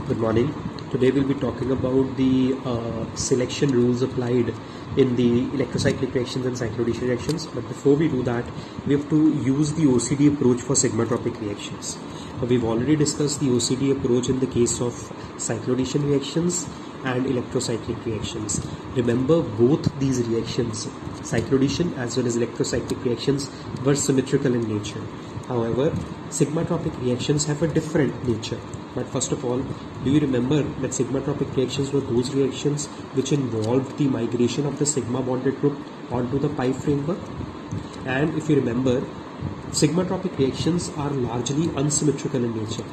Good morning. Today we'll be talking about the selection rules applied in the electrocyclic reactions and cyclodation reactions. But before we do that, we have to use the OCD approach for sigmatropic reactions. We've already discussed the OCD approach in the case of cyclodation reactions and electrocyclic reactions. Remember, both these reactions, cyclodation as well as electrocyclic reactions, were symmetrical in nature. However, sigmatropic reactions have a different nature. But first of all, do you remember that sigmatropic reactions were those reactions which involved the migration of the sigma bonded group onto the pi framework? And if you remember, sigmatropic reactions are largely unsymmetrical in nature.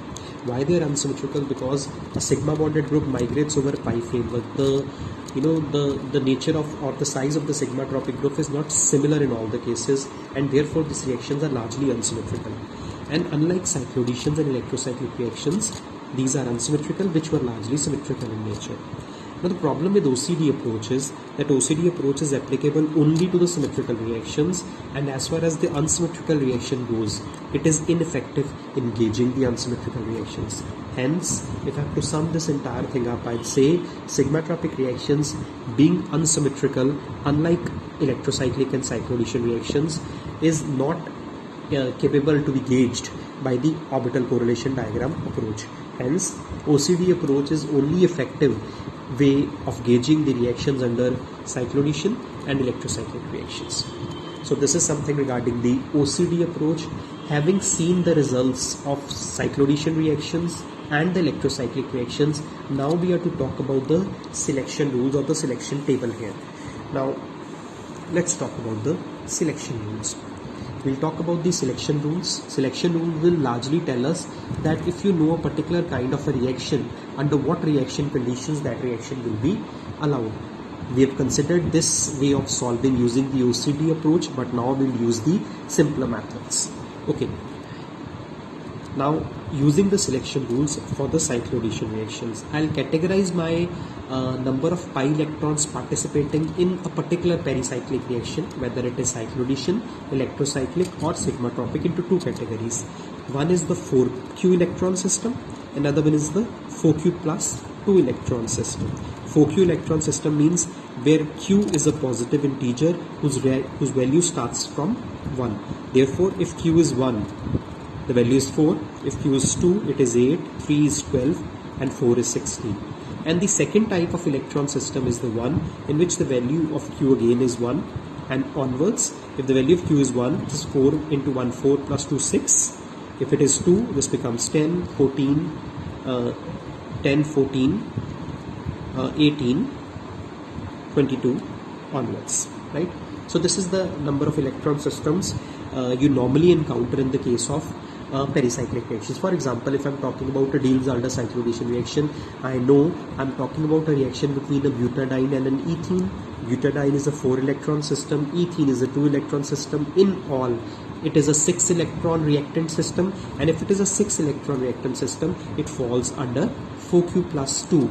Why they are unsymmetrical? Because a sigma bonded group migrates over pi framework. The nature of or the size of the sigmatropic group is not similar in all the cases, and therefore these reactions are largely unsymmetrical. And unlike cyclodation and electrocyclic reactions, these are unsymmetrical, which were largely symmetrical in nature. Now the problem with OCD approach is that OCD approach is applicable only to the symmetrical reactions, and as far as the unsymmetrical reaction goes, it is ineffective in gauging the unsymmetrical reactions. Hence, if I have to sum this entire thing up, I'd say sigmatropic reactions being unsymmetrical, unlike electrocyclic and cyclodation reactions, is not capable to be gauged by the orbital correlation diagram approach. Hence, OCD approach is only effective way of gauging the reactions under cyclodation and electrocyclic reactions. So this is something regarding the OCD approach. Having seen the results of cyclodation reactions and the electrocyclic reactions, now we are to talk about the selection rules or the selection table here. Now let's talk about the selection rules. We'll talk about the selection rules. Selection rules will largely tell us that if you know a particular kind of a reaction, under what reaction conditions that reaction will be allowed. We have considered this way of solving using the OCD approach, but now we'll use the simpler methods. Okay. Now, using the selection rules for the cyclodation reactions, I'll categorize my number of pi electrons participating in a particular pericyclic reaction, whether it is cyclodation, electrocyclic or sigmatropic, into two categories. One is the 4q electron system, another one is the 4q plus 2 electron system. 4q electron system means where q is a positive integer whose value starts from 1. Therefore, if q is 1, the value is 4, if q is 2, it is 8, 3 is 12 and 4 is 16. And the second type of electron system is the one in which the value of q again is 1 and onwards. If the value of q is 1, it is 4 into 1, 4 plus 2, 6. If it is 2, this becomes 10, 14, 10, 14, 18, 22 onwards, right? So this is the number of electron systems you normally encounter in the case of pericyclic reactions. For example, if I'm talking about a Diels-Alder cyclodation reaction, I know I'm talking about a reaction between a butadiene and an ethene. Butadiene is a 4 electron system, ethene is a 2 electron system. In all, it is a 6 electron reactant system, and if it is a 6 electron reactant system, it falls under 4q plus 2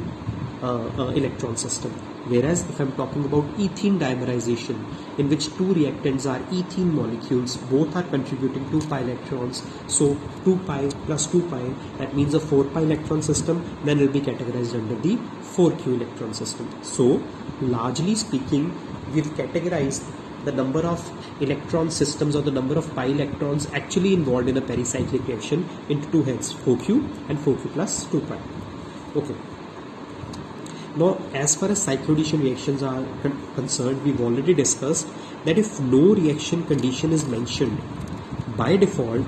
electron system. Whereas if I'm talking about ethene dimerization, in which two reactants are ethene molecules, both are contributing 2 pi electrons, so 2 pi plus 2 pi, that means a 4 pi electron system, then it will be categorized under the 4q electron system. So largely speaking, we've categorized the number of electron systems or the number of pi electrons actually involved in a pericyclic reaction into two heads, 4q and 4q plus 2 pi. Okay. Now, as far as cyclodation reactions are concerned, we've already discussed that if no reaction condition is mentioned, by default,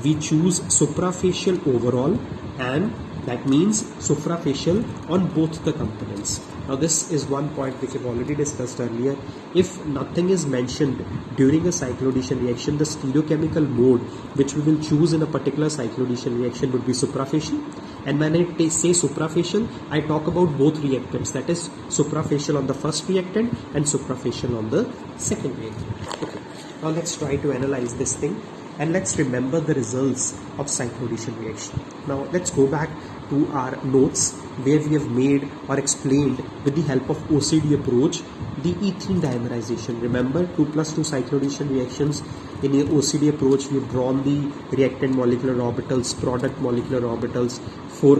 we choose suprafacial overall, and that means suprafacial on both the components. Now, this is one point which I've already discussed earlier. If nothing is mentioned during a cyclodation reaction, the stereochemical mode which we will choose in a particular cyclodation reaction would be suprafacial. And when I say suprafacial, I talk about both reactants, that is suprafacial on the first reactant and suprafacial on the second reactant. Okay. Now let's try to analyze this thing and let's remember the results of cyclodation reaction. Now let's go back to our notes where we have made or explained with the help of OCD approach the ethene dimerization. Remember, 2 plus 2 cyclodation reactions. In the OCD approach, we have drawn the reactant molecular orbitals, product molecular orbitals for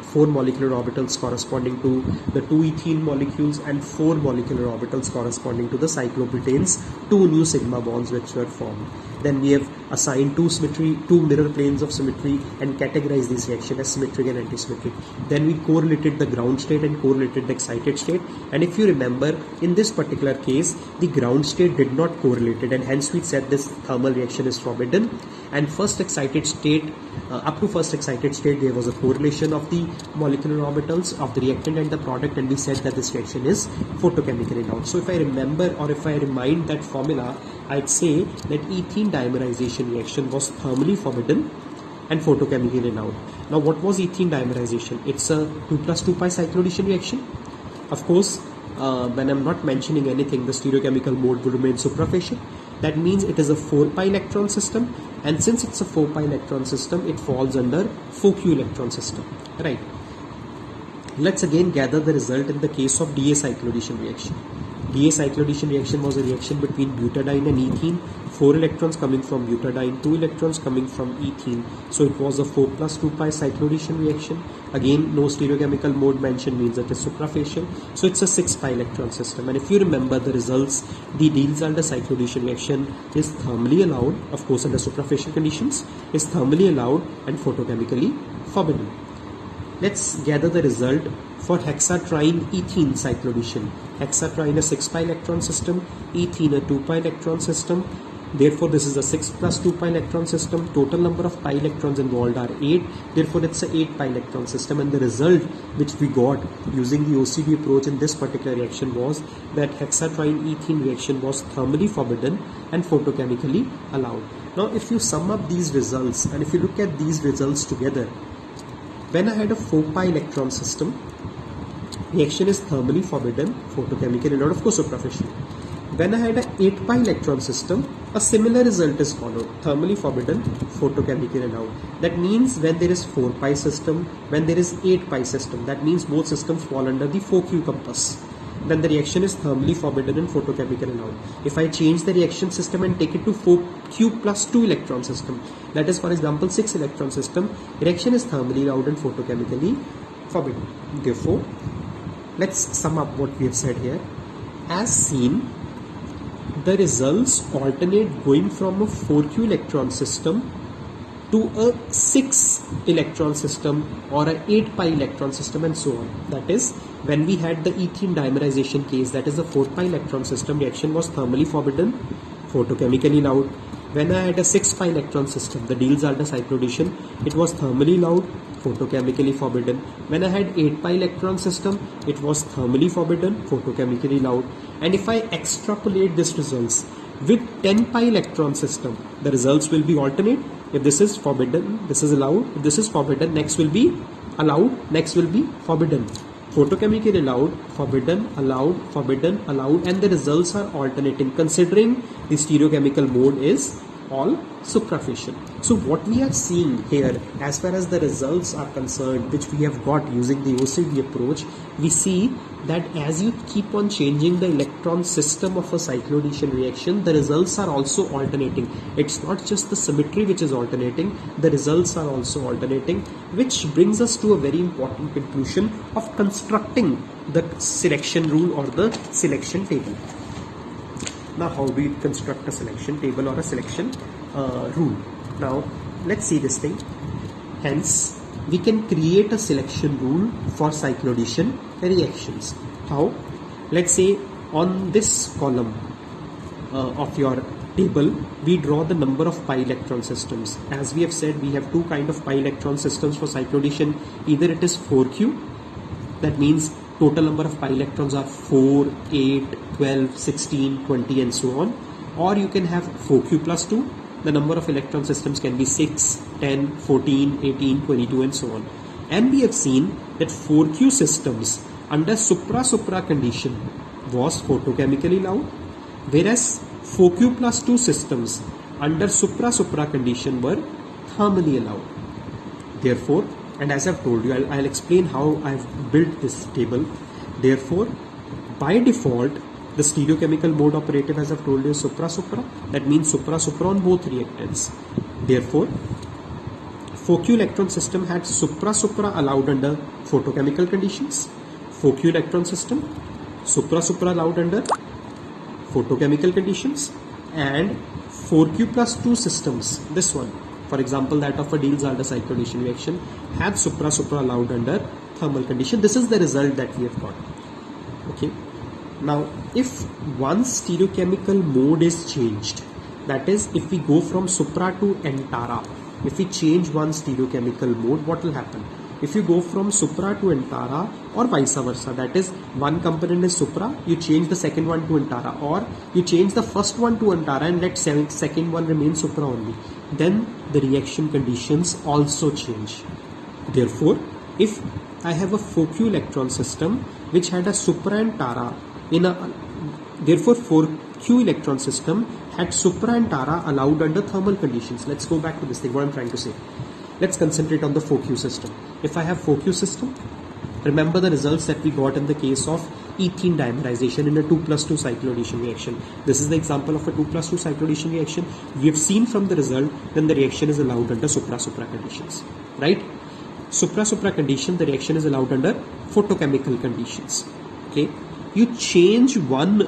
four molecular orbitals corresponding to the two ethene molecules and four molecular orbitals corresponding to the cyclobutanes, two new sigma bonds which were formed. Then we have assigned two mirror planes of symmetry and categorized this reaction as symmetric and antisymmetric. Then we correlated the ground state and correlated the excited state. And if you remember, in this particular case, the ground state did not correlate, and hence we said this thermal reaction is forbidden. And first excited state, up to first excited state, there was a correlation of the molecular orbitals of the reactant and the product, and we said that this reaction is photochemically allowed. So if I remember, or if I remind that formula, I'd say that ethene dimerization reaction was thermally forbidden and photochemically allowed. Now what was ethene dimerization? It's a 2+2 pi cyclodation reaction. Of course, when I'm not mentioning anything, the stereochemical mode will remain suprafacial. That means it is a 4 pi electron system, and since it's a 4 pi electron system, it falls under 4q electron system, right? Let's again gather the result in the case of DA cyclodation reaction. DA cyclodation reaction was a reaction between butadiene and ethene, 4 electrons coming from butadiene, 2 electrons coming from ethene. So it was a 4+2 pi cyclodation reaction. Again, no stereochemical mode mentioned, means that it's suprafacial. So it's a 6 pi electron system. And if you remember the results, the Diels-Alder cyclodation reaction is thermally allowed, of course under suprafacial conditions, is thermally allowed and photochemically forbidden. Let's gather the result for hexatriene ethene cyclodation. Hexatriene a 6 pi electron system, ethene a 2 pi electron system. Therefore, this is a 6+2 pi electron system. Total number of pi electrons involved are 8. Therefore, it's a 8 pi electron system. And the result which we got using the OCD approach in this particular reaction was that hexatriene ethene reaction was thermally forbidden and photochemically allowed. Now, if you sum up these results and if you look at these results together, when I had a 4 pi electron system, reaction is thermally forbidden, photochemically allowed, of course suprafacial. When I had an 8 pi electron system, a similar result is followed, thermally forbidden, photochemically allowed. That means when there is 4 pi system, when there is 8 pi system, that means both systems fall under the 4q compass. Then the reaction is thermally forbidden and photochemically allowed. If I change the reaction system and take it to 4q+2 electron system, that is for example 6 electron system, reaction is thermally allowed and photochemically forbidden. Therefore, let's sum up what we have said here. As seen, the results alternate going from a 4q electron system to a 6 electron system or an 8 pi electron system and so on. That is, when we had the ethene dimerization case, that is a 4 pi electron system, reaction was thermally forbidden, photochemically allowed. When I had a 6 pi electron system, the Diels-Alder cyclodation, it was thermally allowed, photochemically forbidden. When I had 8 pi electron system, it was thermally forbidden, photochemically allowed. And if I extrapolate these results with 10 pi electron system, the results will be alternate. If this is forbidden, this is allowed. If this is forbidden, next will be allowed, next will be forbidden. Photochemically allowed, forbidden, allowed, and the results are alternating considering the stereochemical mode is all suprafacial. So what we are seeing here, as far as the results are concerned, which we have got using the OCD approach, we see that as you keep on changing the electron system of a cyclodation reaction, the results are also alternating. It's not just the symmetry which is alternating, the results are also alternating, which brings us to a very important conclusion of constructing the selection rule or the selection table. Now, how do we construct a selection table or a selection rule? Now, let's see this thing. Hence, we can create a selection rule for cyclodation reactions. How? Let's say on this column of your table, we draw the number of pi electron systems. As we have said, we have two kind of pi electron systems for cyclodation. Either it is 4q, that means total number of pi electrons are 4, 8, 12, 16, 20 and so on. Or you can have 4q+2. The number of electron systems can be 6, 10, 14, 18, 22 and so on. And we have seen that 4q systems under supra-supra condition was photochemically allowed, whereas 4q+2 systems under supra-supra condition were thermally allowed. Therefore, and as I've told you, I'll explain how I've built this table. Therefore, by default, the stereochemical mode operative, as I've told you, is supra-supra. That means supra-supra on both reactants. Therefore, Focu-electron system had supra-supra allowed under photochemical conditions. Focu-electron system, supra-supra allowed under photochemical conditions, and 4Q plus 2 systems, this one, for example that of a Diels-Alder cyclodation reaction, had supra-supra allowed under thermal condition. This is the result that we have got. Okay. Now, if one stereochemical mode is changed, that is, if we go from supra to Antara, if we change one stereochemical mode, what will happen? If you go from supra to Antara or vice versa, that is, one component is supra, you change the second one to Antara, or you change the first one to Antara and let second one remain supra only, then the reaction conditions also change. Therefore, if I have a Focu-electron system which had a supra and Tara in a, therefore 4Q electron system had supra and Tara allowed under thermal conditions. Let's go back to this thing, what I'm trying to say. Let's concentrate on the 4Q system. If I have 4Q system, remember the results that we got in the case of ethene dimerization in a 2+2 cyclodation reaction. This is the example of a 2+2 cyclodation reaction. We have seen from the result, then the reaction is allowed under supra-supra conditions, right? Supra-supra condition, the reaction is allowed under photochemical conditions. Okay, you change one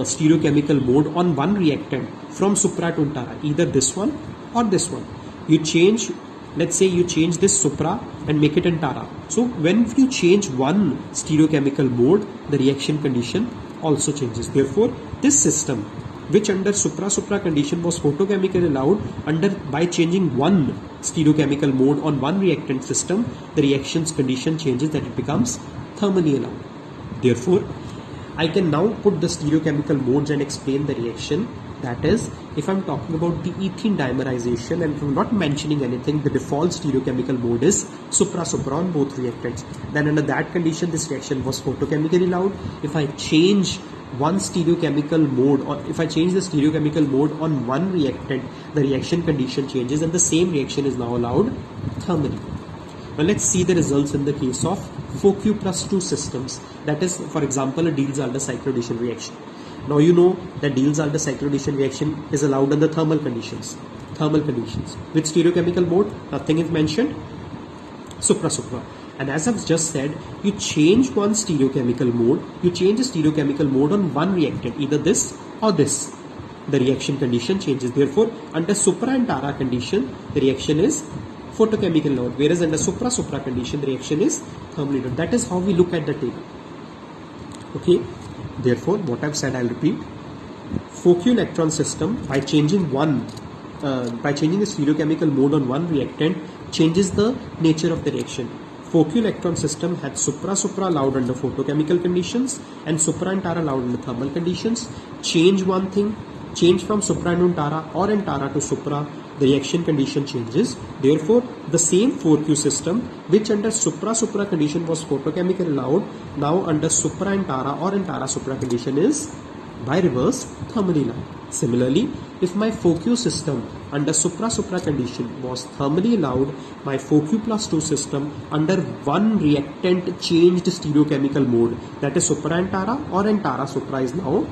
stereochemical mode on one reactant from supra to Antara, either this one or this one. You change, let's say you change this supra and make it Antara. So when you change one stereochemical mode, the reaction condition also changes. Therefore, this system, which under supra-supra condition was photochemically allowed, under by changing one stereochemical mode on one reactant system, the reactions condition changes, that it becomes thermally allowed. Therefore, I can now put the stereochemical modes and explain the reaction. That is, if I'm talking about the ethene dimerization and if I'm not mentioning anything, the default stereochemical mode is supra-supra on both reactants. Then under that condition, this reaction was photochemically allowed. If I change one stereochemical mode, or if I change the stereochemical mode on one reactant, the reaction condition changes and the same reaction is now allowed thermally. Now let's see the results in the case of 4Q plus 2 systems. That is, for example, a Diels-Alder cyclodation reaction. Now you know that Diels-Alder cyclodation reaction is allowed under thermal conditions. With stereochemical mode, nothing is mentioned, supra-supra. And as I've just said, you change one stereochemical mode, you change a stereochemical mode on one reactant, either this or this. The reaction condition changes. Therefore, under supra and Tara condition, the reaction is photochemical allowed, whereas under supra-supra condition, the reaction is thermally allowed. That is how we look at the table. Okay. Therefore, what I've said, I'll repeat. Focu electron system, by changing the stereochemical mode on one reactant, changes the nature of the reaction. Focu electron system had supra-supra allowed under photochemical conditions and supra and Tara allowed under thermal conditions. Change one thing, change from supra and Tara or Antara to supra, the reaction condition changes. Therefore, the same 4Q system, which under supra-supra condition was photochemical allowed, now under supra and Tara or Antara supra condition is, by reverse, thermally allowed. Similarly, if my 4Q system under supra-supra condition was thermally allowed, my 4Q plus 2 system under one reactant changed stereochemical mode, that is supra and Tara or Antara supra, is now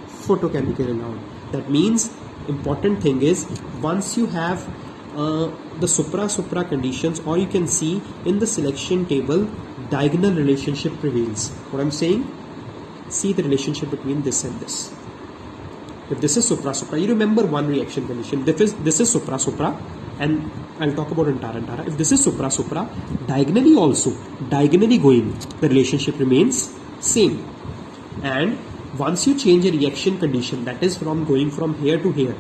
photochemical allowed. That means, important thing is, once you have the supra-supra conditions, or you can see in the selection table, diagonal relationship prevails. What I'm saying? See the relationship between this and this. If this is supra-supra, you remember one reaction condition. This is supra-supra, and I'll talk about Antara. If this is supra-supra, diagonally going, the relationship remains same. And once you change a reaction condition, that is from going from here to here,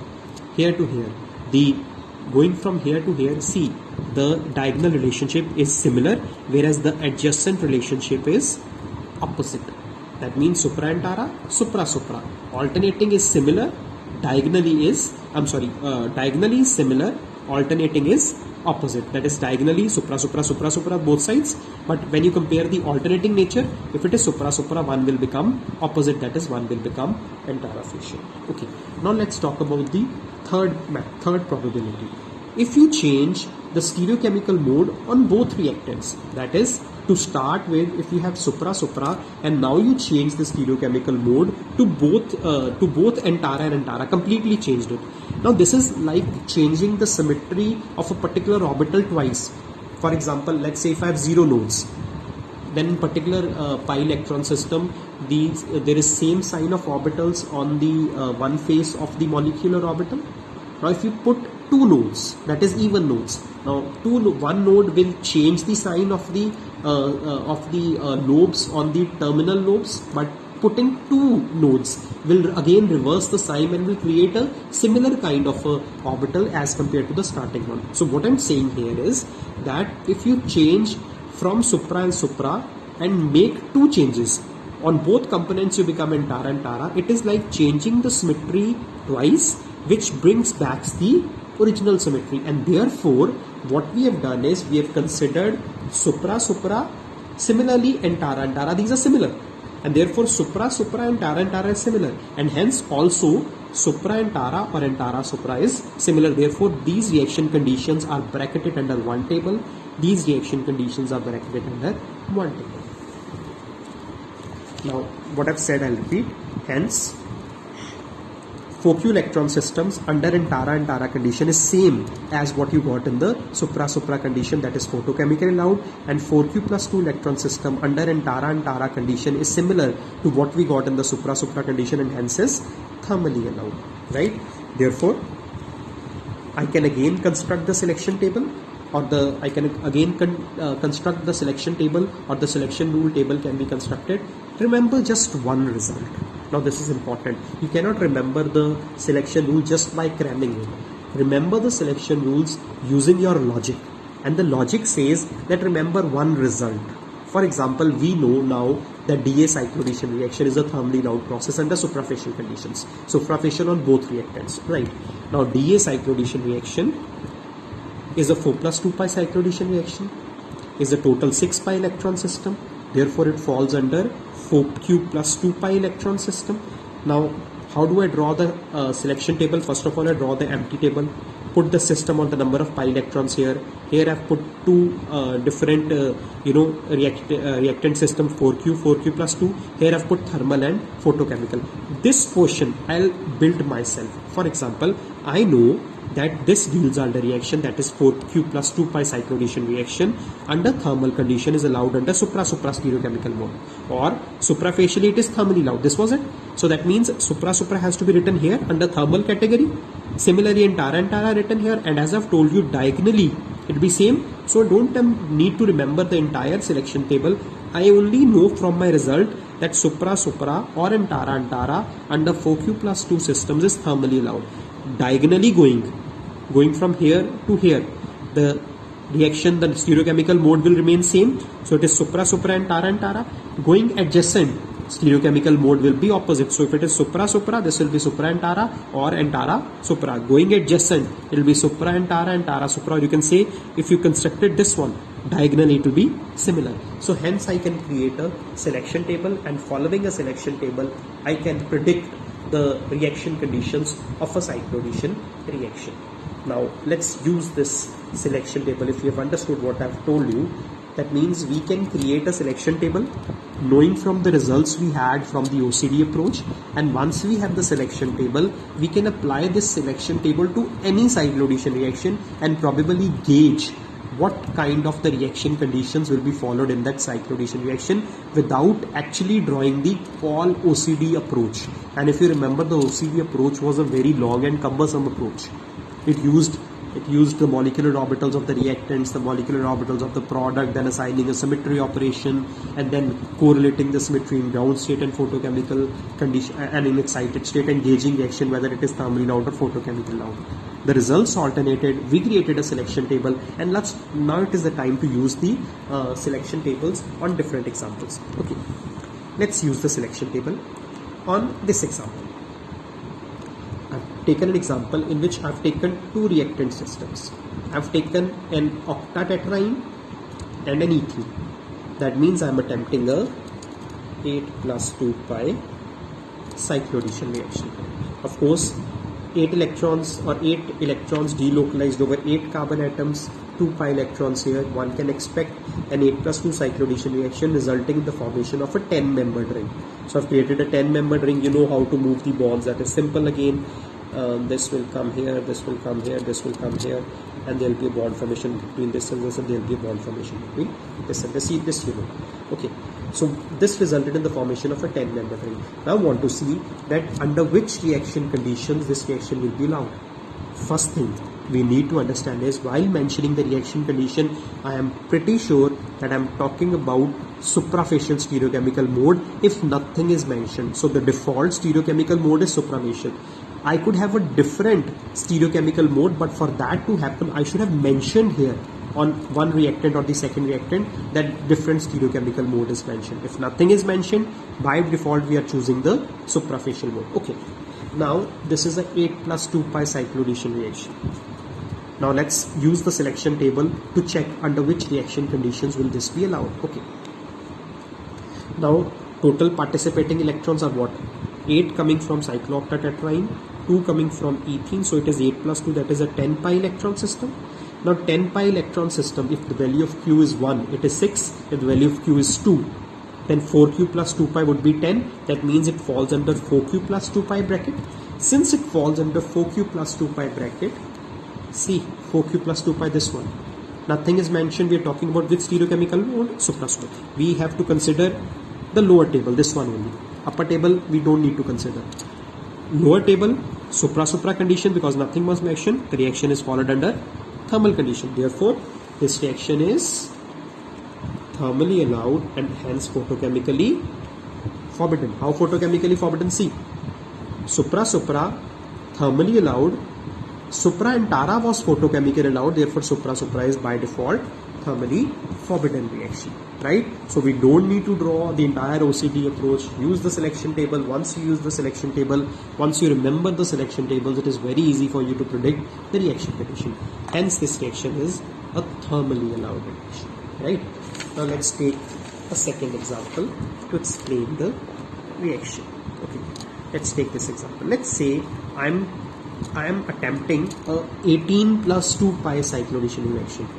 going from here to here, see, the diagonal relationship is similar, whereas the adjacent relationship is opposite. That means supra and Tara, supra-supra. Alternating is similar, diagonally is similar, alternating is opposite. That is diagonally supra-supra both sides. But when you compare the alternating nature, if it is supra-supra, one will become opposite, that is one will become Antara fission. Okay. Now let's talk about the third probability. If you change the stereochemical mode on both reactants, that is, To start with, if you have supra and now you change the stereochemical mode to both Antara and Antara, completely changed it. Now this is like changing the symmetry of a particular orbital twice. For example, let's say if I have 0 nodes, then in particular pi electron system, there is same sign of orbitals on the one face of the molecular orbital. Now if you put 2 nodes, that is even nodes, now one node will change the sign of the lobes on the terminal lobes, but putting 2 nodes will again reverse the sign and will create a similar kind of a orbital as compared to the starting one. So what I'm saying here is that if you change from supra and make 2 changes on both components, you become Antara and Antara. It is like changing the symmetry twice, which brings back the original symmetry. And therefore what we have done is we have considered supra similarly Antara. These are similar, and therefore supra and Antara is similar, and hence also supra Antara or Antara supra is similar. Therefore these reaction conditions are bracketed under one table. These reaction conditions are bracketed under one table. Now what I've said I'll repeat. Hence Focu electron systems under Antara condition is same as what you got in the supra condition, that is photochemically allowed, and 4q plus 2 electron system under Antara condition is similar to what we got in the supra condition and hence is thermally allowed, right? Therefore I can again construct the selection table, or I can again construct the selection table, or the selection rule table can be constructed. Remember just one result. Now this is important. You cannot remember the selection rule just by cramming it. Remember the selection rules using your logic, and the logic says that remember one result. For example, we know now that DA cyclodation reaction is a thermally allowed process under suprafacial conditions. Suprafacial on both reactants, right? Now DA cyclodation reaction is a 4 plus 2 pi cyclodation reaction, is a total 6 pi electron system. Therefore it falls under 4q plus 2 pi electron system. Now how do I draw the selection table? First of all, I draw the empty table, put the system on the number of pi electrons here. Here I've put 2 different reactant system, 4q plus 2. Here I've put thermal and photochemical. This portion I'll build myself. For example, I know that this Diels-Alder reaction, that is 4q plus 2 pi cyclodation reaction under thermal condition, is allowed under supra stereochemical mode, or suprafacially it is thermally allowed. This was it. So that means supra has to be written here under thermal category. Similarly Antara written here, and as I've told you, diagonally it will be same. So don't need to remember the entire selection table. I only know from my result that supra or Antara under 4q plus 2 systems is thermally allowed. Diagonally going from here to here, the reaction, the stereochemical mode will remain same. So it is supra Antara. Going adjacent, stereochemical mode will be opposite. So if it is supra, this will be supra Antara, or Antara supra. Going adjacent, it will be supra Antara supra. You can say if you constructed this one, diagonally it will be similar. So hence I can create a selection table, and following a selection table I can predict the reaction conditions of a cyclodation reaction. Now let's use this selection table. If you have understood what I have told you, that means we can create a selection table knowing from the results we had from the OCD approach, and once we have the selection table, we can apply this selection table to any cyclodation reaction and probably gauge what kind of the reaction conditions will be followed in that cyclodation reaction without actually drawing the all OCD approach. And if you remember, the OCD approach was a very long and cumbersome approach. It used the molecular orbitals of the reactants, the molecular orbitals of the product, then assigning a symmetry operation, and then correlating the symmetry in ground state and photochemical condition and in excited state, and gauging reaction whether it is thermally allowed or photochemical allowed. The results alternated. We created a selection table, and now it is the time to use the selection tables on different examples. Okay, let's use the selection table on this example. I've taken an example in which I've taken 2 reactant systems. I've taken an octatetraene and an ethene. That means I'm attempting a 8 plus 2 pi cyclodation reaction. Of course, 8 electrons delocalized over 8 carbon atoms 2 pi electrons here, one can expect an 8 plus 2 cyclodation reaction resulting in the formation of a 10-membered ring. So I've created a 10-membered ring. You know how to move the bonds. That is simple again. This will come here, this will come here, this will come here, and there will be a bond formation between this and this, and there will be a bond formation between this and this. See this, you know. Okay, so this resulted in the formation of a 10-membered ring. Now I want to see that under which reaction conditions this reaction will be allowed. First thing we need to understand is, while mentioning the reaction condition, I am pretty sure that I am talking about suprafacial stereochemical mode if nothing is mentioned. So the default stereochemical mode is suprafacial. I could have a different stereochemical mode, but for that to happen, I should have mentioned here on one reactant or the second reactant that different stereochemical mode is mentioned. If nothing is mentioned, by default we are choosing the suprafacial mode. Okay. Now this is a 8 plus 2 pi cyclodation reaction. Now let's use the selection table to check under which reaction conditions will this be allowed. Okay. Now total participating electrons are what? 8 coming from cyclooctatetraene, 2 coming from ethene, so it is 8 plus 2, that is a 10 pi electron system. Now 10 pi electron system, if the value of Q is 1, it is 6, if the value of Q is 2, then 4Q plus 2 pi would be 10, that means it falls under 4Q plus 2 pi bracket. Since it falls under 4Q plus 2 pi bracket, see 4Q plus 2 pi, this one. Nothing is mentioned, we are talking about which stereochemical mode? Supra. We have to consider the lower table, this one only. Upper table we don't need to consider. Lower table, supra condition, because nothing was mentioned, the reaction is followed under thermal condition. Therefore, this reaction is thermally allowed and hence photochemically forbidden. How photochemically forbidden? See, supra thermally allowed, supra and tara was photochemically allowed, therefore supra is by default thermally forbidden reaction, right? So we don't need to draw the entire OCD approach. Use the selection table. Once you use the selection table, once you remember the selection tables, it is very easy for you to predict the reaction condition. Hence this reaction is a thermally allowed reaction, right? Now let's take a second example to explain the reaction. Okay, let's take this example. Let's say I am attempting a 18 plus 2 pi cyclodation reaction.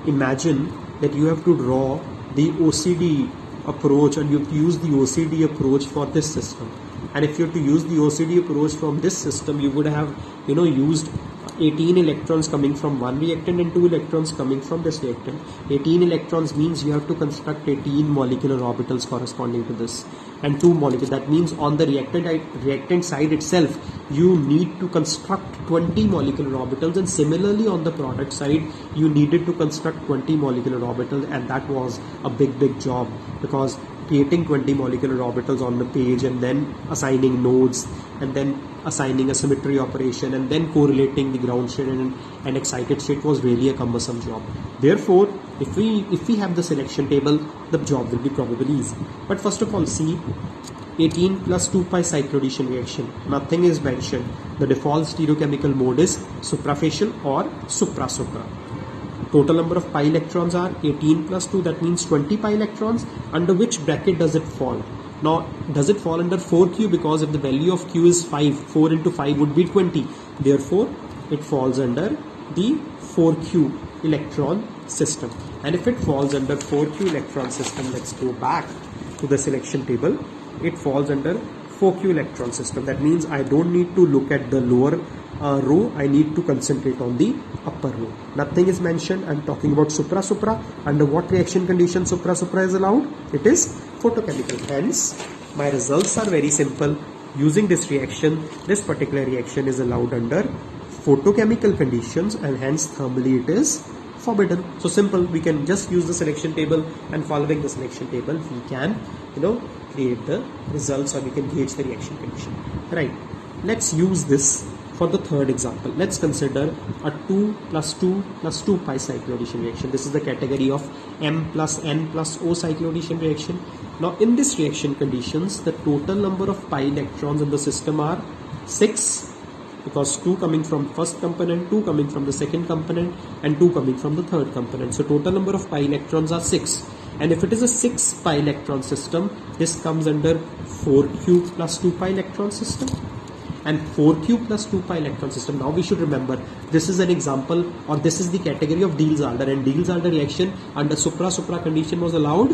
Imagine that you have to draw the OCD approach and you have to use the OCD approach for this system. And if you have to use the OCD approach from this system, you would have used 18 electrons coming from one reactant and 2 electrons coming from this reactant. 18 electrons means you have to construct 18 molecular orbitals corresponding to this, and 2 molecules. That means on the reactant side itself, you need to construct 20 molecular orbitals, and similarly on the product side, you needed to construct 20 molecular orbitals, and that was a big job, because creating 20 molecular orbitals on the page and then assigning nodes and then assigning a symmetry operation and then correlating the ground state and excited state was really a cumbersome job. Therefore, if we have the selection table, the job will be probably easy. But first of all, see 18 plus 2 pi cyclodation reaction. Nothing is mentioned. The default stereochemical mode is suprafacial or supra. Total number of pi electrons are 18 plus 2, that means 20 pi electrons. Under which bracket does it fall? Now, does it fall under 4Q? Because if the value of Q is 5, 4 into 5 would be 20. Therefore, it falls under the 4Q electron system. And if it falls under 4Q electron system, let's go back to the selection table. It falls under 4Q electron system. That means I don't need to look at the lower row, I need to concentrate on the upper row. Nothing is mentioned. I'm talking about supra. Under what reaction condition supra is allowed? It is photochemical. Hence, my results are very simple. Using this reaction, this particular reaction is allowed under photochemical conditions, and hence thermally it is forbidden. So simple, we can just use the selection table, and following the selection table, we can create the results, or we can gauge the reaction condition. Right. Let's use this for the third example. Let's consider a 2 plus 2 plus 2 pi cyclodation reaction. This is the category of M plus N plus O cyclodation reaction. Now in this reaction conditions, the total number of pi electrons in the system are 6, because 2 coming from first component, 2 coming from the second component, and 2 coming from the third component. So total number of pi electrons are 6. And if it is a 6 pi electron system, this comes under 4Q plus 2 pi electron system. and 4q plus 2 pi electron system. Now we should remember this is an example, or this is the category of Diels-Alder, and Diels-Alder reaction under supra condition was allowed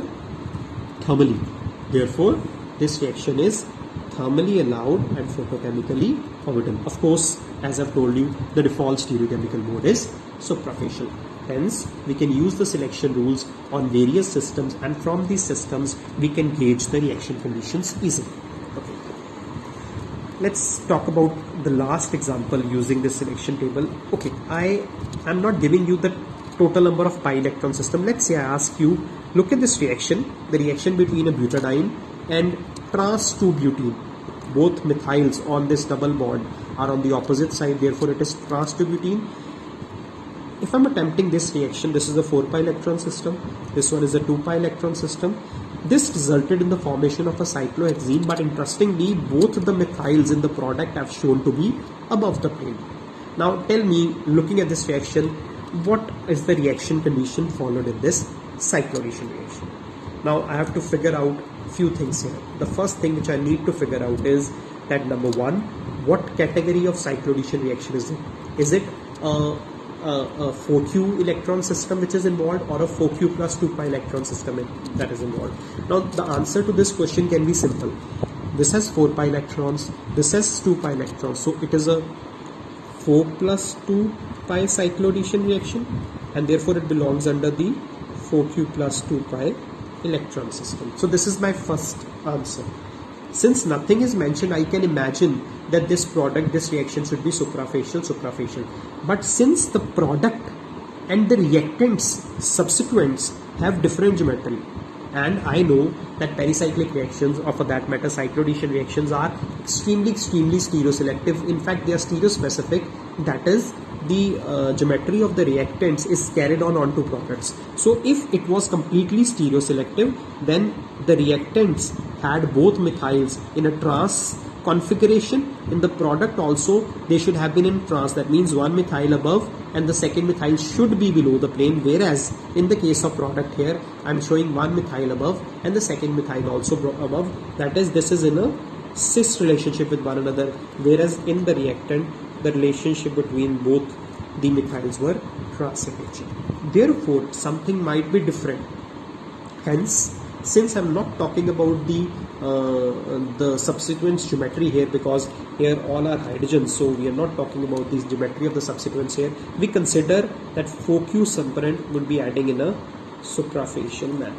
thermally. Therefore, this reaction is thermally allowed and photochemically forbidden. Of course, as I've told you, the default stereochemical mode is suprafacial. Hence, we can use the selection rules on various systems, and from these systems, we can gauge the reaction conditions easily. Okay. Let's talk about the last example using this selection table. Okay, I am not giving you the total number of pi electron system. Let's say I ask you, look at this reaction, the reaction between a butadiene and trans 2-butene. Both methyls on this double bond are on the opposite side, therefore it is trans 2-butene. If I'm attempting this reaction, this is a 4 pi electron system, this one is a 2 pi electron system. This resulted in the formation of a cyclohexene, but interestingly, both the methyls in the product have shown to be above the plane. Now tell me, looking at this reaction, what is the reaction condition followed in this cyclonation reaction? Now I have to figure out few things here. The first thing which I need to figure out is that number one, what category of cyclonation reaction is it? Is it a 4q electron system which is involved, or a 4q plus 2 pi electron system that is involved? Now the answer to this question can be simple. This has 4 pi electrons, this has 2 pi electrons, so it is a 4 plus 2 pi cyclonation reaction, and therefore it belongs under the 4q plus 2 pi electron system. So this is my first answer. Since nothing is mentioned, I can imagine that this product, this reaction should be suprafacial. But since the product and the reactants, substituents have different geometry, and I know that pericyclic reactions, or for that matter cyclonation reactions, are extremely stereoselective. In fact, they are stereospecific. That is, the geometry of the reactants is carried on onto products. So if it was completely stereoselective, then the reactants had both methyls in a trans configuration. In the product also, they should have been in trans. That means one methyl above and the second methyl should be below the plane, whereas in the case of product here, I'm showing one methyl above and the second methyl also above. That is, this is in a cis relationship with one another, whereas in the reactant, the relationship between both the methyls were trans in nature. Therefore, something might be different. Hence, since I'm not talking about the substituents geometry here, because here all are hydrogens, so we are not talking about the geometry of the substituents here, we consider that 4q subparent would be adding in a suprafacial manner.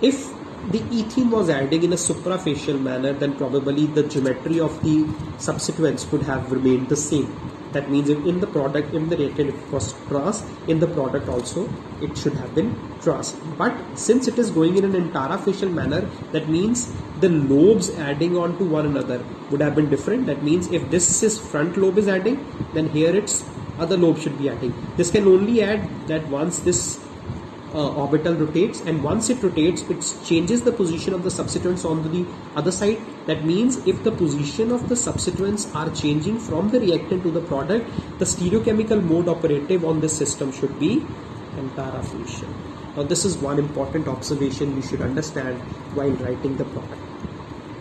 If the ethene was adding in a suprafacial manner, then probably the geometry of the substituents would have remained the same. That means if in the product, in the reactant it was trans, in the product also it should have been trans. But since it is going in an interafacial manner, that means the lobes adding on to one another would have been different. That means if this is front lobe is adding, then here its other lobe should be adding. This can only add that once this orbital rotates, and once it rotates, it changes the position of the substituents on the other side. That means if the position of the substituents are changing from the reactant to the product, the stereochemical mode operative on this system should be interafacial. Now this is one important observation you should understand while writing the product.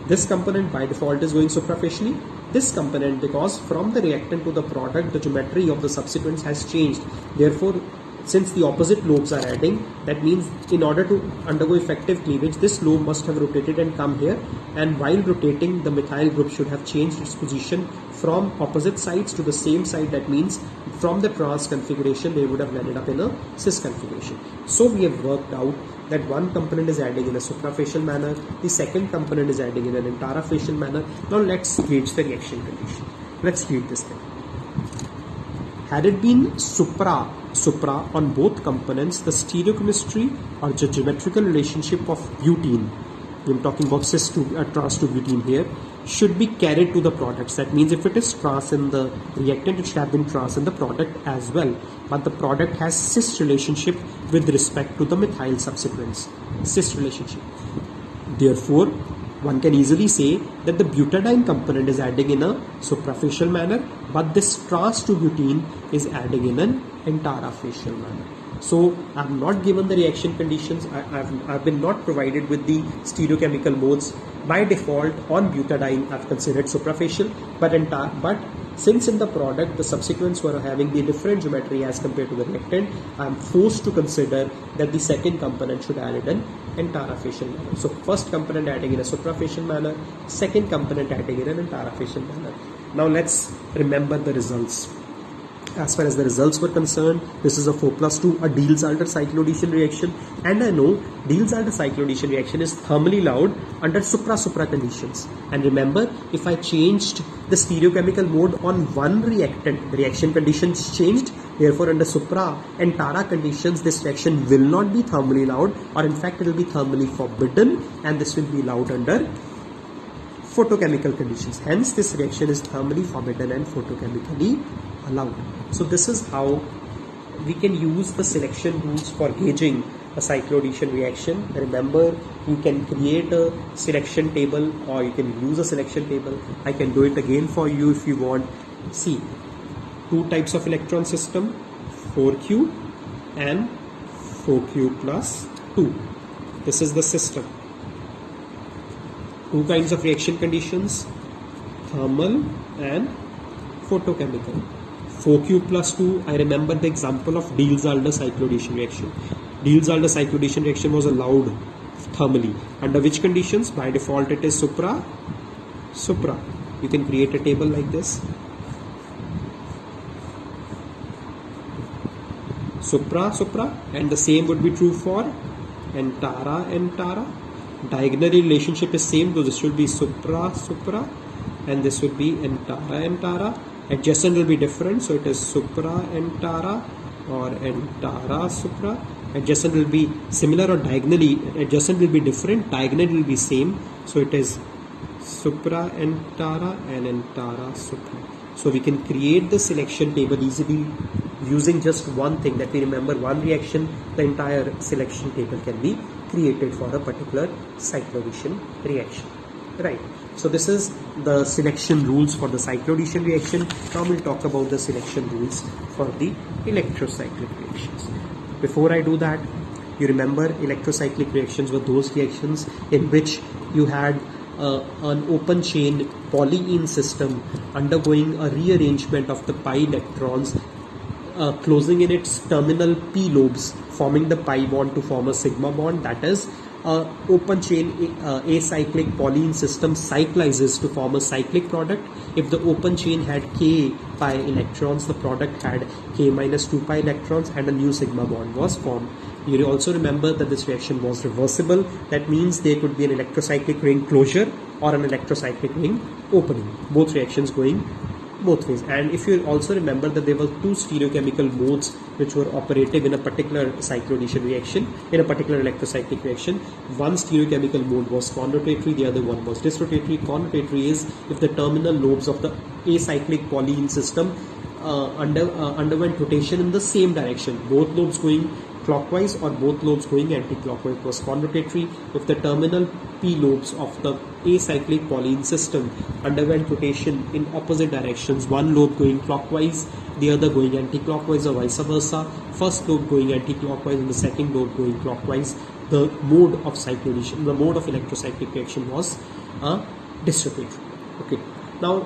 This component by default is going suprafacially. This component, because from the reactant to the product, the geometry of the substituents has changed. Therefore, since the opposite lobes are adding, that means in order to undergo effective cleavage, this lobe must have rotated and come here, and while rotating, the methyl group should have changed its position from opposite sides to the same side. That means from the trans configuration, they would have landed up in a cis configuration. So we have worked out that one component is adding in a suprafacial manner, the second component is adding in an interafacial manner. Now let's gauge the reaction condition. Let's read this thing. Had it been supra on both components, the stereochemistry or the geometrical relationship of butene, I'm talking about cis to trans to butene here, should be carried to the products. That means if it is trans in the reactant, it should have been trans in the product as well. But the product has cis relationship with respect to the methyl substituents. Cis relationship. Therefore, one can easily say that the butadiene component is adding in a suprafacial manner, but this trans to butene is adding in an interafacial manner. So I'm not given the reaction conditions. I've been not provided with the stereochemical modes. By default, on butadiene, I've considered suprafacial, but since in the product the subsequents were having the different geometry as compared to the reactant, I'm forced to consider that the second component should add it in interafacial manner. So first component adding in a suprafacial manner, second component adding in an interafacial manner. Now let's remember the results. As far as the results were concerned, this is a 4+2, a Diels-Alder cyclodecision reaction, and I know Diels-Alder cyclodecision reaction is thermally loud under supra-supra conditions. And remember, if I changed the stereochemical mode on one reactant, the reaction conditions changed. Therefore, under supra and tara conditions, this reaction will not be thermally loud, or in fact, it will be thermally forbidden, and this will be loud under photochemical conditions. Hence, this reaction is thermally forbidden and photochemically allowed. So this is how we can use the selection rules for gauging a cyclodecision reaction. Remember, you can create a selection table or you can use a selection table. I can do it again for you if you want. See, two types of electron system, 4q and 4q plus 2. This is the system. Two kinds of reaction conditions, thermal and photochemical. 4q plus 2, I remember the example of Diels-Alder cyclodecision reaction. Diels-Alder cyclodecision reaction was allowed thermally. Under which conditions? By default it is supra. You can create a table like this. Supra, and the same would be true for Antara. Diagonally relationship is same, so this will be supra, and this will be Antara. Adjacent will be different, so it is supra Antara or Antara supra. Adjacent will be similar or diagonally adjacent will be different, diagonal will be same, so it is supra Antara and Antara supra. So we can create the selection table easily using just one thing, that we remember one reaction, the entire selection table can be created for a particular cyclodecision reaction, right? So this is the selection rules for the cyclodecision reaction. Now we'll talk about the selection rules for the electrocyclic reactions. Before I do that, you remember electrocyclic reactions were those reactions in which you had an open chain polyene system undergoing a rearrangement of the pi electrons, closing in its terminal p lobes, forming the pi bond to form a sigma bond. That is, open chain acyclic polyene system cyclizes to form a cyclic product. If the open chain had k pi electrons, the product had k minus 2 pi electrons, and a new sigma bond was formed. You also remember that this reaction was reversible. That means there could be an electrocyclic ring closure or an electrocyclic ring opening, both reactions going both ways. And if you also remember that there were two stereochemical modes which were operative in a particular cyclodecision reaction, in a particular electrocyclic reaction. One stereochemical mode was conrotatory, the other one was disrotatory. Conrotatory is if the terminal lobes of the acyclic polyene system underwent rotation in the same direction, both lobes going clockwise or both lobes going anti-clockwise, was conrotatory. If the terminal p lobes of the acyclic polyene system underwent rotation in opposite directions, one lobe going clockwise, the other going anti-clockwise, or vice versa, first lobe going anti-clockwise and the second lobe going clockwise, the mode of cyclodecision, the mode of electrocyclic reaction was disrotatory. Okay, now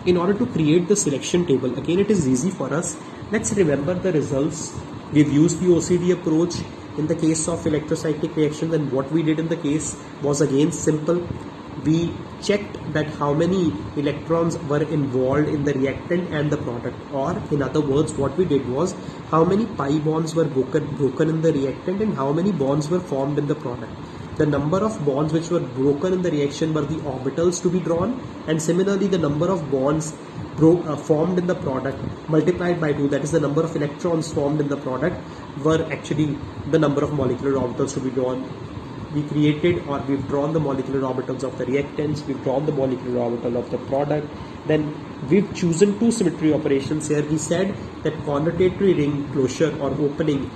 in order to create the selection table, again it is easy for us. Let's remember the results. We've used the OCD approach in the case of electrocyclic reactions, and what we did in the case was again simple. We checked that how many electrons were involved in the reactant and the product, or in other words, what we did was how many pi bonds were broken in the reactant and how many bonds were formed in the product. The number of bonds which were broken in the reaction were the orbitals to be drawn, and similarly the number of bonds formed in the product multiplied by 2, that is the number of electrons formed in the product, were actually the number of molecular orbitals to be drawn. We created, or we've drawn the molecular orbitals of the reactants, we've drawn the molecular orbital of the product. Then we've chosen two symmetry operations here. We said that conrotatory ring closure or opening,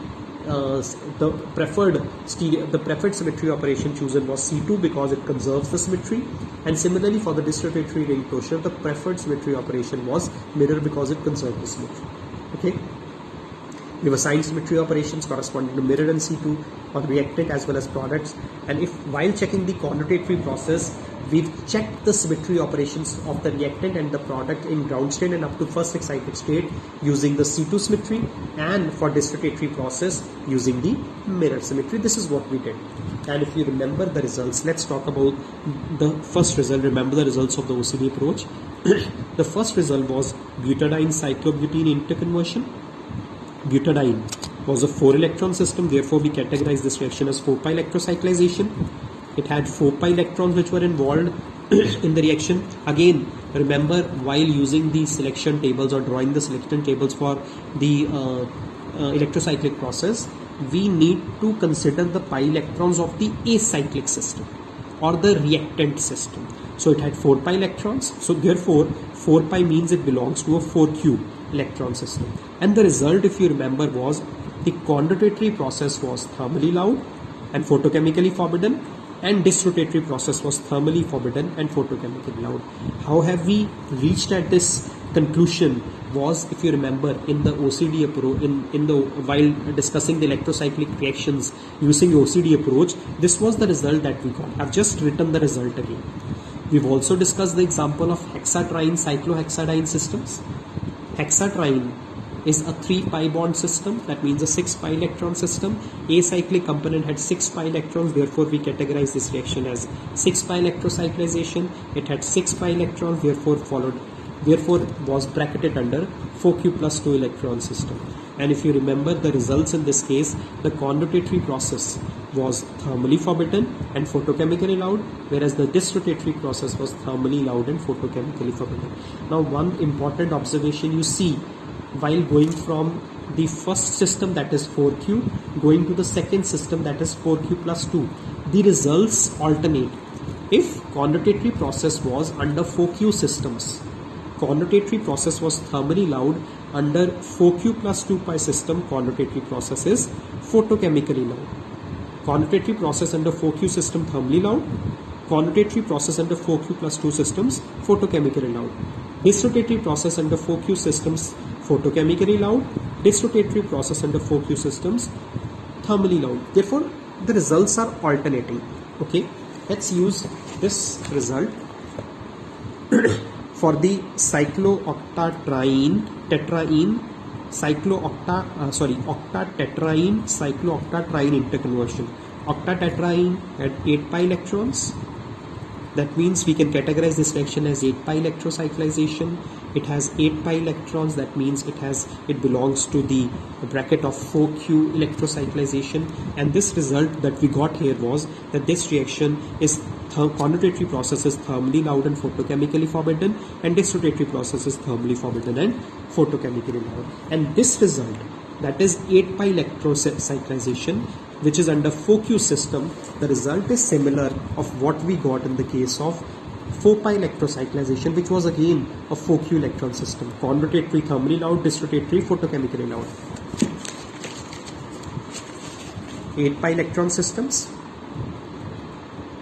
the preferred symmetry operation chosen was C2 because it conserves the symmetry, and similarly for the disrotatory ring closure, the preferred symmetry operation was mirror because it conserves the symmetry. Okay. We've assigned symmetry operations corresponding to mirror and C2 or reactant as well as products. And if while checking the condensatory process, we've checked the symmetry operations of the reactant and the product in ground state and up to first excited state using the C2 symmetry, and for distillatory process using the mirror symmetry. This is what we did. And if you remember the results, let's talk about the first result. Remember the results of the OCD approach. The first result was butadiene cyclobutene interconversion. Butadiene was a 4-electron system, therefore we categorize this reaction as 4-pi electrocyclization. It had 4-pi electrons which were involved in the reaction. Again, remember, while using the selection tables or drawing the selection tables for the electrocyclic process, we need to consider the pi electrons of the acyclic system or the reactant system. So it had 4-pi electrons, so therefore 4-pi means it belongs to a 4q electron system. And the result, if you remember, was the condensatory process was thermally loud and photochemically forbidden, and distillatory process was thermally forbidden and photochemically loud. How have we reached at this conclusion? Was, if you remember, in the OCD approach, while discussing the electrocyclic reactions using the OCD approach, this was the result that we got. I've just written the result again. We've also discussed the example of hexatriene cyclohexadiene systems. Hexatriene is a 3-pi bond system, that means a 6-pi electron system. Acyclic component had 6-pi electrons, therefore we categorize this reaction as 6-pi electrocyclization. It had 6-pi electrons, therefore was bracketed under 4q plus 2 electron system. And if you remember the results in this case, the condensatory process was thermally forbidden and photochemically loud, whereas the distillatory process was thermally loud and photochemically forbidden. Now, one important observation you see while going from the first system, that is 4q, going to the second system, that is 4q plus 2, the results alternate. If condensatory process was under 4q systems, condensatory process was thermally loud, under 4q plus 2 pi system, condensatory process is photochemically loud. Condensatory process under 4q system thermally loud, condensatory process under 4q plus 2 systems photochemically loud. Distillatory process under 4q systems photochemically loud, distillatory process under 4q systems thermally loud. Therefore, the results are alternating. Okay, let's use this result for the octatetraene cyclooctatetraene interconversion. Octatetraene had 8-pi electrons. That means we can categorize this reaction as 8-pi electrocyclization. It has 8-pi electrons. That means it belongs to the bracket of 4q electrocyclization. And this result that we got here was that this reaction is condensatory process is thermally loud and photochemically forbidden, and distillatory process is thermally forbidden and photochemically loud. And this result, that is 8-pi electrocyclization, which is under 4q system, the result is similar of what we got in the case of 4-pi electrocyclization, which was again a 4q electron system. Condensatory thermally loud, distillatory photochemically loud. 8-pi electron systems,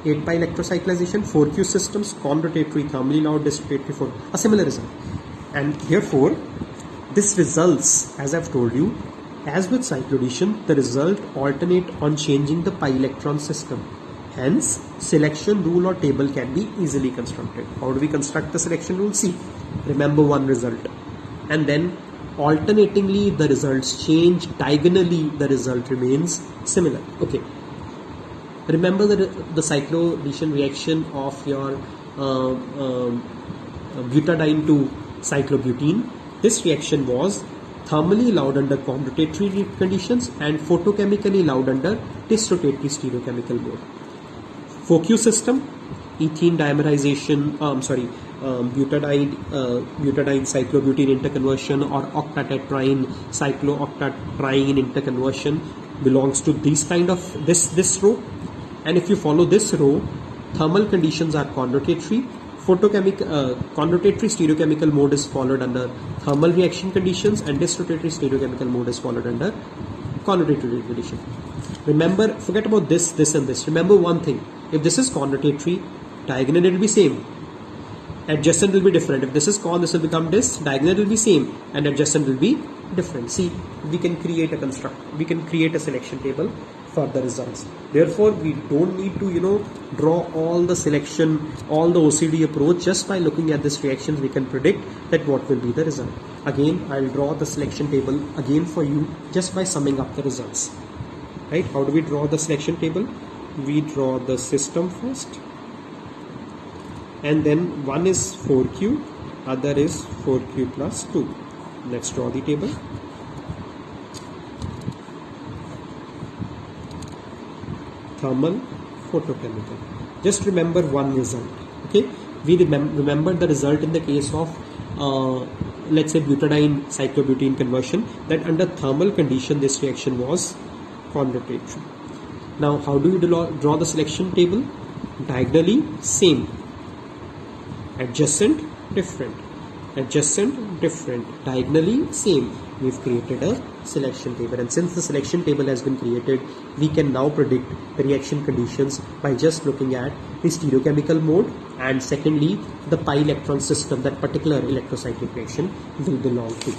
8-pi electrocyclization, 4q systems, condensatory thermally loud, distillatory for a similar result. And therefore, this results, as I've told you, as with cyclodation, the result alternate on changing the pi electron system. Hence, selection rule or table can be easily constructed. How do we construct the selection rule? See, remember one result, and then alternatingly the results change, diagonally the result remains similar. Okay. Remember the cyclodation reaction of your butadiene to cyclobutene. This reaction was thermally loud under condensatory conditions and photochemically loud under distillatory stereochemical mode. 4q system, ethene dimerization, butadiene cyclobutene interconversion or octatetraene cyclooctatetraene interconversion belongs to these kind of this row. And if you follow this row, thermal conditions are condensatory, condensatory stereochemical mode is followed under thermal reaction conditions, and distillatory stereochemical mode is followed under condensatory condition. Remember, forget about this and this. Remember one thing: if this is condensatory, diagonal it will be same, adjacent will be different. If this is con, this will become dis, diagonal will be same, and adjacent will be different. See, we can create a selection table for the results. Therefore, we don't need to draw all the OCD approach. Just by looking at this reactions, we can predict that what will be the result. Again, I'll draw the selection table again for you just by summing up the results. Right? How do we draw the selection table? We draw the system first, and then one is 4Q, other is 4Q plus 2. Let's draw the table. Thermal, photochemical. Just remember one result. Okay, we remember the result in the case of let's say butadiene cyclobutene conversion, that under thermal condition this reaction was non-rotatory. Now, how do we draw the selection table? Diagonally, same. Adjacent, different. Adjacent, different. Diagonally, same. We've created a selection table, and since the selection table has been created, we can now predict the reaction conditions by just looking at the stereochemical mode, and secondly the pi electron system that particular electrocyclic reaction will belong to.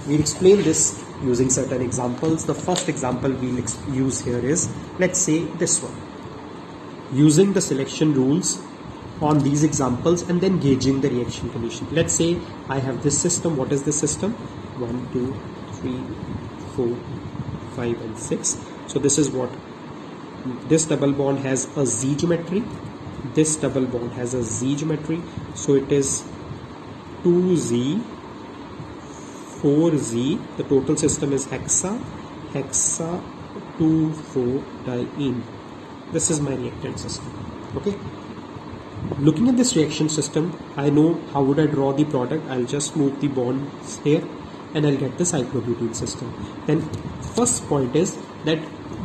We'll explain this using certain examples. The first example we'll use here is, let's say, this one, using the selection rules on these examples and then gauging the reaction condition. Let's say I have this system. What is this system? 1, 2, 3, 4, 5 and 6. So this is what this double bond has, a Z geometry. This double bond has a Z geometry. So it is 2Z, 4Z. The total system is hexa 2,4-diene. This is my reactant system. Okay. Looking at this reaction system, I know how would I draw the product. I'll just move the bonds here and I'll get the cyclobutene system. Then first point is that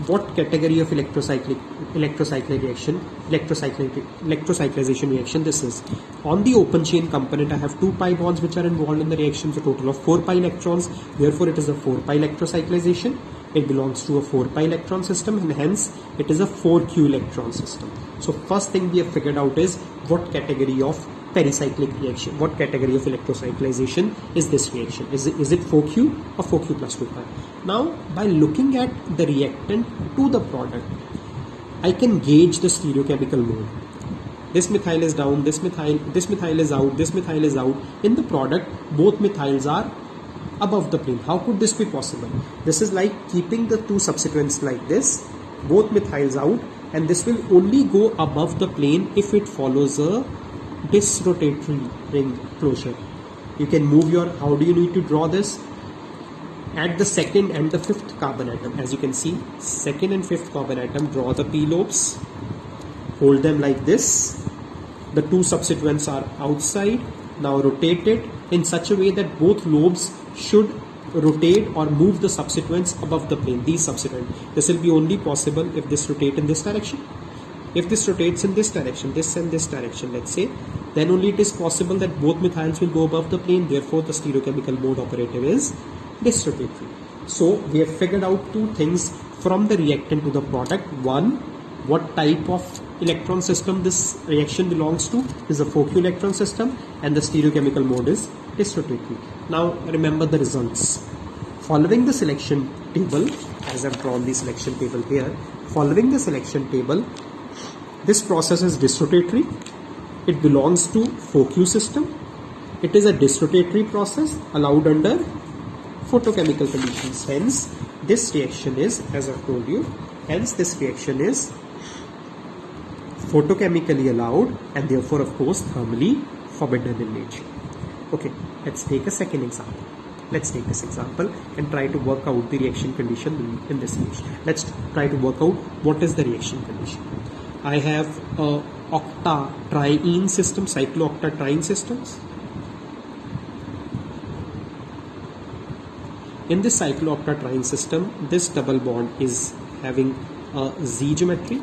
what category of electrocyclization reaction this is. On the open chain component, I have 2 pi bonds which are involved in the reaction, so total of 4 pi electrons. Therefore, it is a 4 pi electrocyclization. It belongs to a 4 pi electron system, and hence it is a 4q electron system. So first thing we have figured out is what category of pericyclic reaction, what category of electrocyclization is this reaction. Is it 4q or 4q plus 2 pi? Now, by looking at the reactant to the product, I can gauge the stereochemical mode. This methyl is down, this methyl is out, this methyl is out. In the product, both methyls are above the plane. How could this be possible? This is like keeping the two substituents like this, both methyls out, and this will only go above the plane if it follows a disrotatory ring closure. You can move your, how do you need to draw this? At the second and the fifth carbon atom, as you can see, second and fifth carbon atom, draw the p lobes, hold them like this. The two substituents are outside. Now rotate it in such a way that both lobes should rotate or move the substituents above the plane, these substituents. This will be only possible if this rotate in this direction. If this rotates in this direction, this and this direction, let's say, then only it is possible that both methyls will go above the plane. Therefore, the stereochemical mode operative is disrotatory. So we have figured out two things from the reactant to the product. One, what type of electron system this reaction belongs to is a 4q electron system, and the stereochemical mode is disrotatory. Now remember the results. Following the selection table, as I've drawn the selection table here, following the selection table, this process is disrotatory. It belongs to 4q system. It is a disrotatory process allowed under photochemical conditions. Hence, this reaction is, as I've told you, hence this reaction is photochemically allowed and therefore, of course, thermally forbidden in nature. Okay, let's take a second example. Let's take this example and try to work out the reaction condition in this reaction. Let's try to work out what is the reaction condition. I have a octatriene system, cyclooctatriene systems. In this cyclooctatriene system, this double bond is having a Z geometry.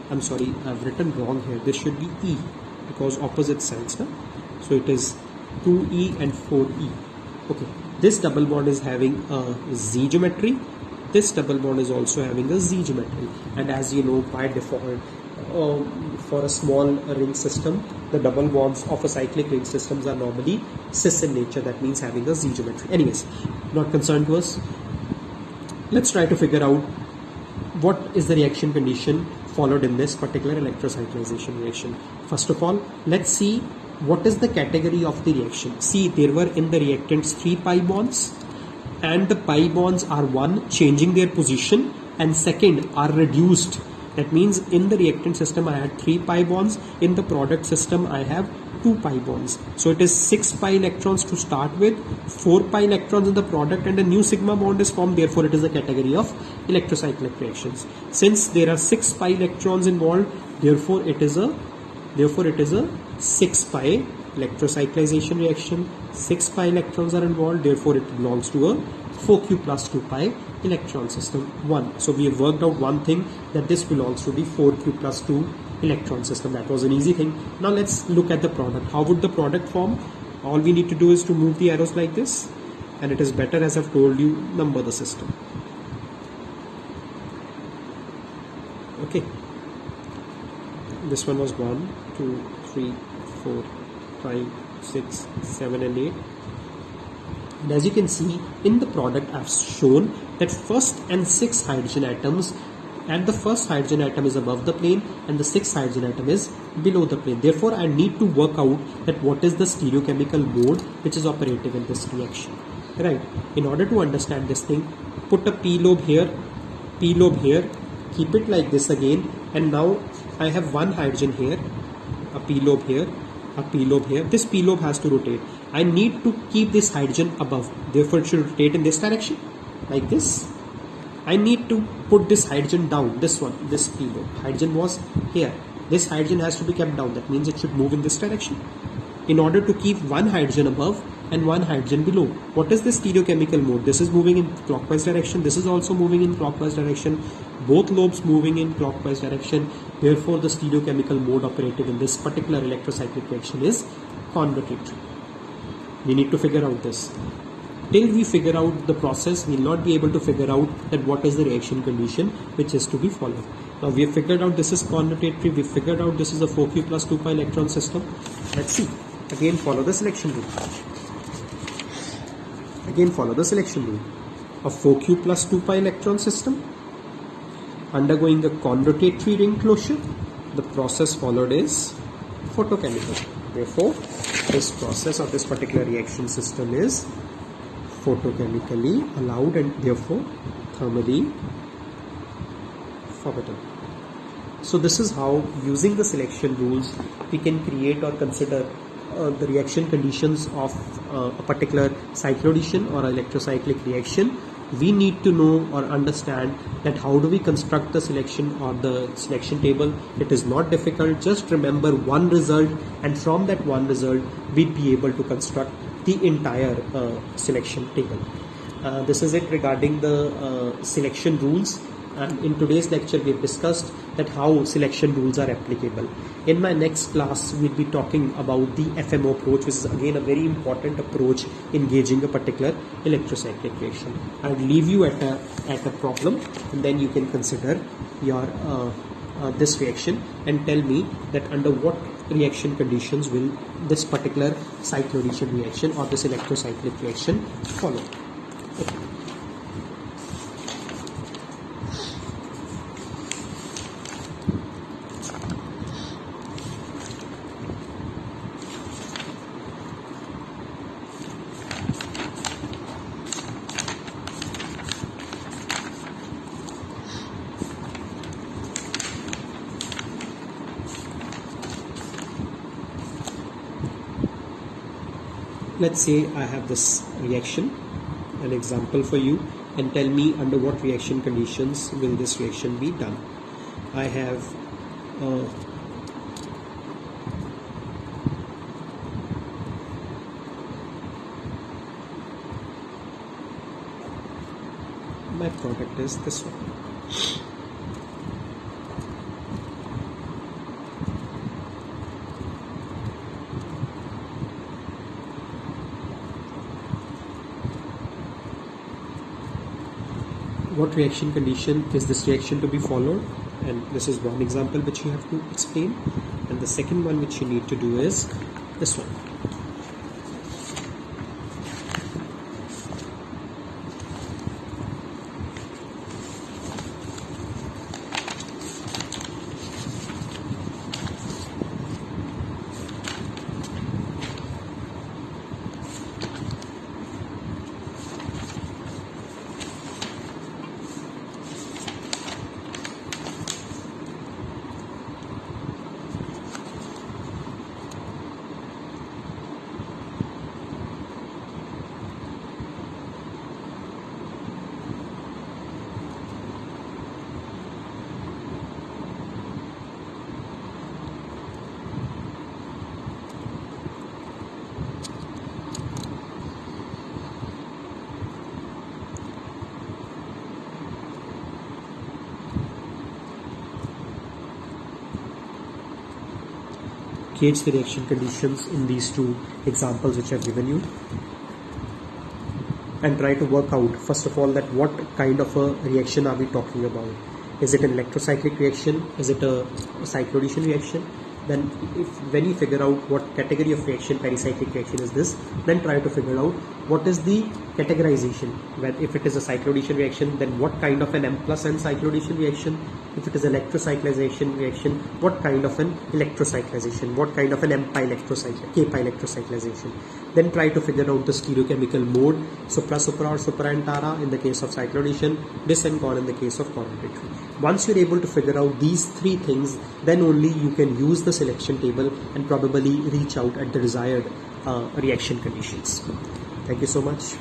I'm sorry, I've written wrong here. This should be E because opposite sides. Huh? So it is 2E and 4E. Okay, this double bond is having a Z geometry. this double bond is also having a Z geometry. And as you know, by default, for a small ring system, the double bonds of a cyclic ring systems are normally cis in nature. That means having a Z geometry. Anyways, not concerned to us. Let's try to figure out what is the reaction condition followed in this particular electrocyclization reaction. First of all, let's see what is the category of the reaction. See, there were in the reactants 3 pi bonds, and the pi bonds are one, changing their position, and second, are reduced. That means in the reactant system I had 3 pi bonds, in the product system I have 2 pi bonds. So it is 6 pi electrons to start with, 4 pi electrons in the product, and a new sigma bond is formed. Therefore it is a category of electrocyclic reactions. Since there are 6 pi electrons involved, therefore it is a 6 pi electrocyclization reaction. 6 pi electrons are involved, therefore it belongs to a 4q plus 2 pi electron system 1. So we have worked out one thing, that this belongs to the 4q plus 2 electron system. That was an easy thing. Now let's look at the product. How would the product form? All we need to do is to move the arrows like this, and it is better, as I've told you, number the system. Okay, this one was 1, 2, 3, 4, 5, 6, 7 and 8. And as you can see in the product, I've shown that first and sixth hydrogen atoms, and the first hydrogen atom is above the plane and the sixth hydrogen atom is below the plane. Therefore I need to work out that what is the stereochemical mode which is operative in this reaction, right? In order to understand this thing, put a p lobe here, keep it like this again, and now I have one hydrogen here, a p lobe here, a p lobe here. This p lobe has to rotate. I need to keep this hydrogen above, therefore it should rotate in this direction like this. I need to put this hydrogen down, this one, this p lobe. Hydrogen was here, this hydrogen has to be kept down. That means it should move in this direction in order to keep one hydrogen above and one hydrogen below. What is the stereochemical mode? This is moving in clockwise direction, this is also moving in clockwise direction, both lobes moving in clockwise direction. Therefore the stereochemical mode operative in this particular electrocyclic reaction is conrotatory. We need to figure out this. Till we figure out the process, we will not be able to figure out that what is the reaction condition which is to be followed. Now we have figured out this is conrotatory, we figured out this is a 4q plus 2 pi electron system. Let's see. Again follow the selection rule. A 4q plus 2 pi electron system undergoing a conrotatory ring closure. The process followed is photochemical. Therefore this process of this particular reaction system is photochemically allowed and therefore thermally forbidden. So this is how, using the selection rules, we can create or consider the reaction conditions of a particular cyclodation or electrocyclic reaction. We need to know or understand that how do we construct the selection or the selection table. It is not difficult. Just remember one result, and from that one result we'd be able to construct the entire selection table. This is it regarding the selection rules. And in today's lecture we have discussed that how selection rules are applicable. In my next class we'll be talking about the FMO approach, which is again a very important approach in gauging a particular electrocyclic reaction. I'll leave you at a problem, and then you can consider your this reaction and tell me that under what reaction conditions will this particular cyclodation reaction or this electrocyclic reaction follow. Okay. Let's say I have this reaction, an example for you, and tell me under what reaction conditions will this reaction be done. I have my product is this one. what reaction condition is this reaction to be followed, and this is one example which you have to explain, and the second one which you need to do is this one. Gauge the reaction conditions in these two examples which I've given you, and try to work out first of all that what kind of a reaction are we talking about. Is it an electrocyclic reaction? Is it a cyclodecision reaction? Then when you figure out what category of reaction, pericyclic reaction is this, then try to figure out what is the categorization. If it is a cyclodecision reaction, then what kind of an M plus N cyclodecision reaction? If it is electrocyclization reaction, what kind of an electrocyclization? What kind of an M-pi electrocyclization, K-pi electrocyclization? Then try to figure out the stereochemical mode, supra-supra or supra-antara in the case of cyclodecision, dis and con in the case of coronary. Once you're able to figure out these three things, then only you can use the selection table and probably reach out at the desired reaction conditions. Thank you so much.